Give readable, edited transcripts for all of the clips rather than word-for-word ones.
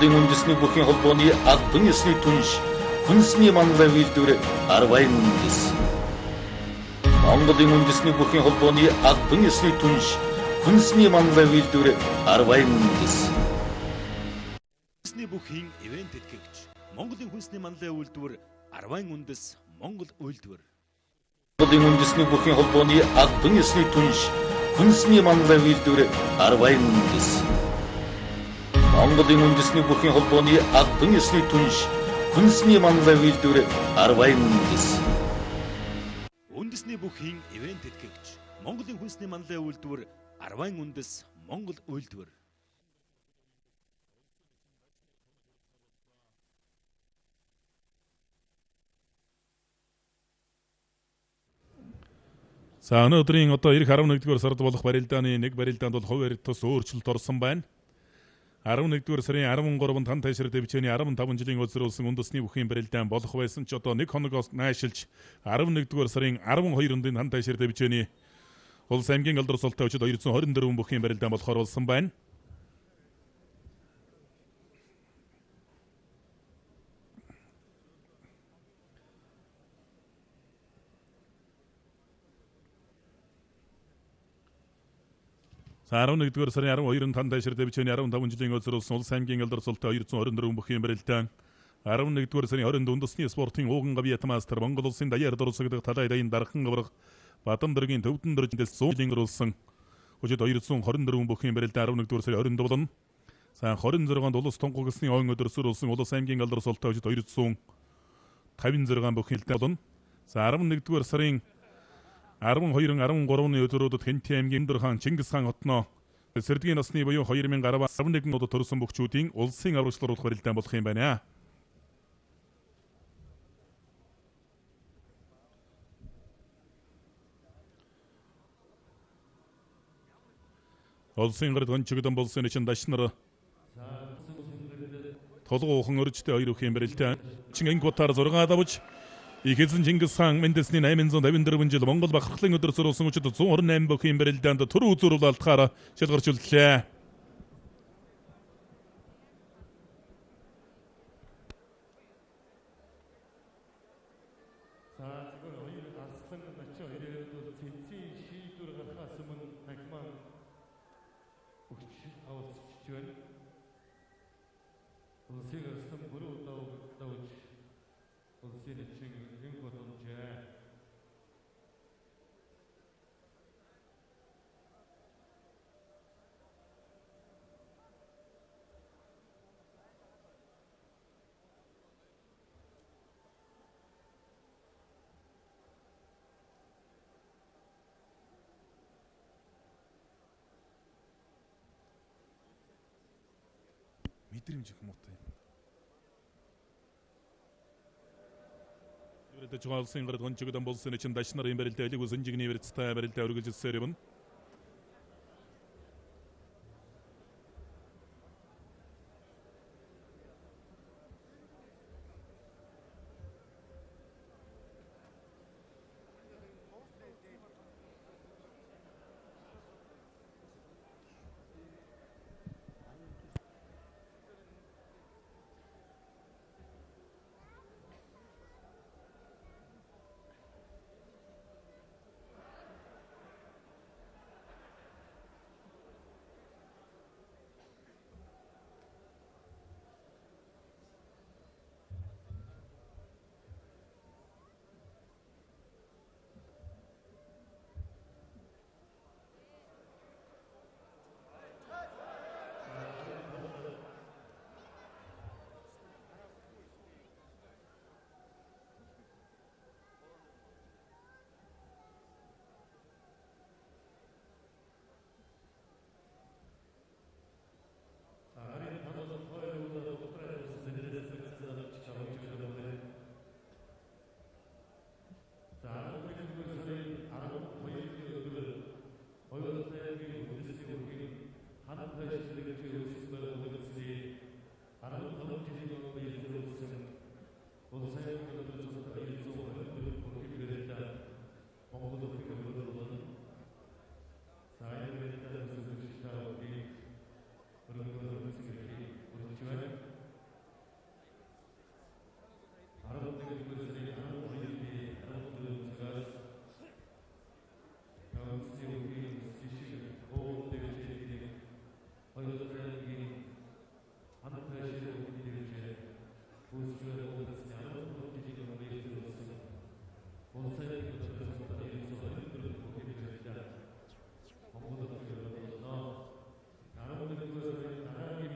Монголын үндэсний бүхий холбооны албан ёсны түнш хүнсний манлай үйлдвэр 40 үндэс. Монголын үндэсний бүхий холбооны албан ёсны түнш хүнсний манлай үйлдвэр 40 үндэс. Хүнсний бүхийн ивент тэтгэгч Монголын хүнсний манлай үйлдвэр 40 үндэс Монгол үйлдвэр. Монголын үндэсний бүхий холбооны албан ёсны түнш хүнсний манлай үйлдвэр 40 үндэс. Монголын үндэсний бүхий холбооны албан ёсны түнш хүнсний манлай үйлдвэр 40 үндэс. Үндэсний бүхийн ивент тэтгэгч Монголын хүнсний манлай үйлдвэр 40 үндэс Монгол үйлдвэр. За өнөөдрийн ирэх 11-р сард болох барилдааны нэг барилдаанд бол хувь барилт тус өөрчлөлт орсон байна. 11-р сарын 13-нд хан тайшир дэвчээний 15 жилийн өдрөөсөн үндэсний бүхийн барилдаан болох байсан ч нэг хоногоос наашилж 11-р сарын 12-нд хан тайшир дэвчээний улс аймгийн алдар султай өчид 224 бүхийн барилдаан болохоор болсон байна. За 11-р сарын 12-нд хан тайшир дэвчээний 15 жилийн өдрөөсөн улс аймгийн алдар султай 224 бүхийн барилдаан 11-р сарын 20-нд үндэсний спортын ууган гавьяат мастер Монгол улсын даяар дурсагдах талай даян дархан аврах Бадам дэргийн төвдөн дөржиндээс 100 жилийн оруулсан өчид 224 бүхийн барилдаан 11-р сарын 20-нд болно. За 26-нд улс тунгагсны ойн өдрөсөрүүлсэн улс аймгийн алдар султай өчид 256 бүхийн барилдаан болно. За 11-р сарын 12-13-ны өдрүүдэд Хэнти аймгийн Өндөр хаан Чингис хаан хотноо Сэрдгийн насны буюу 2011 онд төрсэн бөхчүүдийн улсын аврагчлуулах барилдаан болох юм байна. Улсын гард гончигдсон болсон чинь дашнар толгоохон өржтэй хоёр бүхийн барилдаан Чингэн гутаар 6 давж Ихэзэн Чингис хаан Мендэсний 854 жил Монгол бахархлын өдөр сурсан өчид 128 бүхийн барилдаанд төр үзүүрүүл алтахаар шалгарчуллаа. Мэдрэмж их муутай. Юридэ жуулсын гард гончигдсон болсон чинь дашнарын барилдаа элэг үсэнжигний барилдаа барилдаа үргэлжилсээр юм.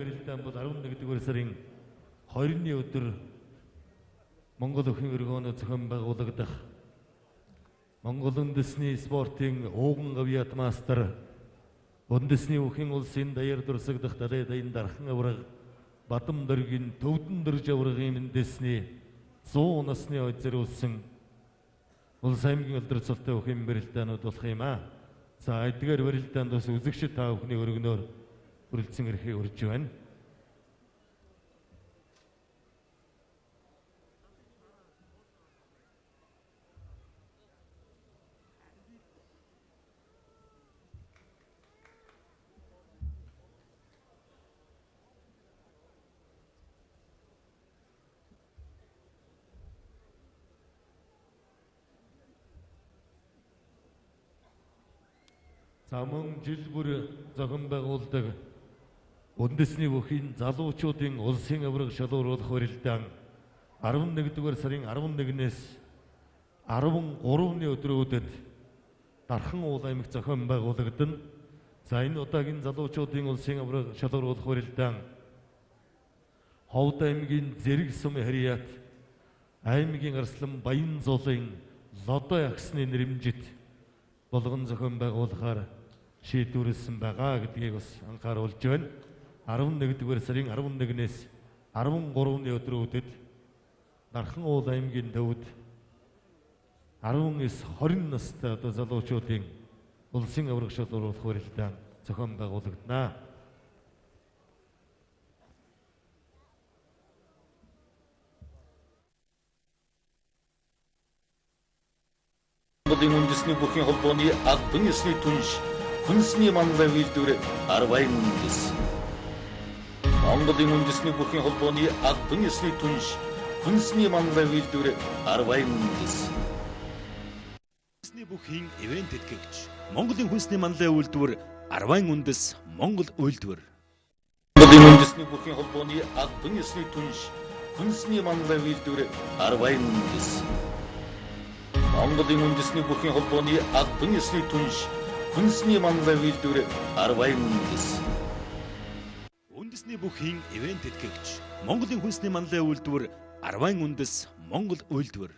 бэрэлтэн бол 11-р сарын 20-ны өдөр Монгол өхөн өргөөний зохион байгуулагдах Монгол үндэсний спортын ууган авиат мастер үндэсний өхөн улсын даяар дурсагдах далайдын дархан авраг Батам дэргийн төвдөн дэрж аврагын үндэсний 100 насны ой зэрүүлсэн улс аймгийн өдрөцөлтэй өхөн бэрэлтэнүүд болох юм аа. За эдгээр бэрэлтээнд бас үзэгчд та бүхний өргөнөөр хүрэлцэн ирэхийг урьж байна. За мөн жил бүр зохион байгуулдаг үндэсний бүхийн залуучуудын улсын авраг шалгууруулах барилдаан 11-р сарын 11-ээс 13-ны өдрүүдэд Дархан уул аймаг зохион байгуулагдана. За энэ удаагийн залуучуудын улсын авраг шалгууруулах барилдаан Ховд аймгийн Зэрэг сумын харьяат аймгийн Арслан Баянзуулын Лодой агсны нэрэмжит болгон зохион байгуулахаар шийдвэрлсэн байгаа гэдгийг бас анхааруулж байна. 11-р сарын 11-ээс 13-ны өдрүүдэд Дархан уул аймгийн төвд 19-20 настай залуучуудын улсын авраг шалгууруулах барилдаан зохион байгуулагдана. Монголын үндэсний бүхний холбооны албан ёсны түнш хүнсний манлай үйлдвэр Арвайн үндэс. Монголын үндэсний бүхний холбооны албан ёсны түнш хүнсний манлай үйлдвэр Арвайн үндэс. Үндэсний бүхийн ивент этгэгч Монголын хүнсний манлай үйлдвэр Арвайн үндэс Монгол үйлдвэр. Монголын үндэсний бүхний холбооны албан ёсны түнш хүнсний манлай үйлдвэр Арвайн үндэс. Монголын үндэсний бүхний холбооны албан ёсны түнш хүнсний манлай үйлдвэр Арвайн үндэс. Үндэсний бүхийн ивент этгэгч Монголын хүнсний манлай үйлдвэр Арвайн үндэс Монгол үйлдвэр.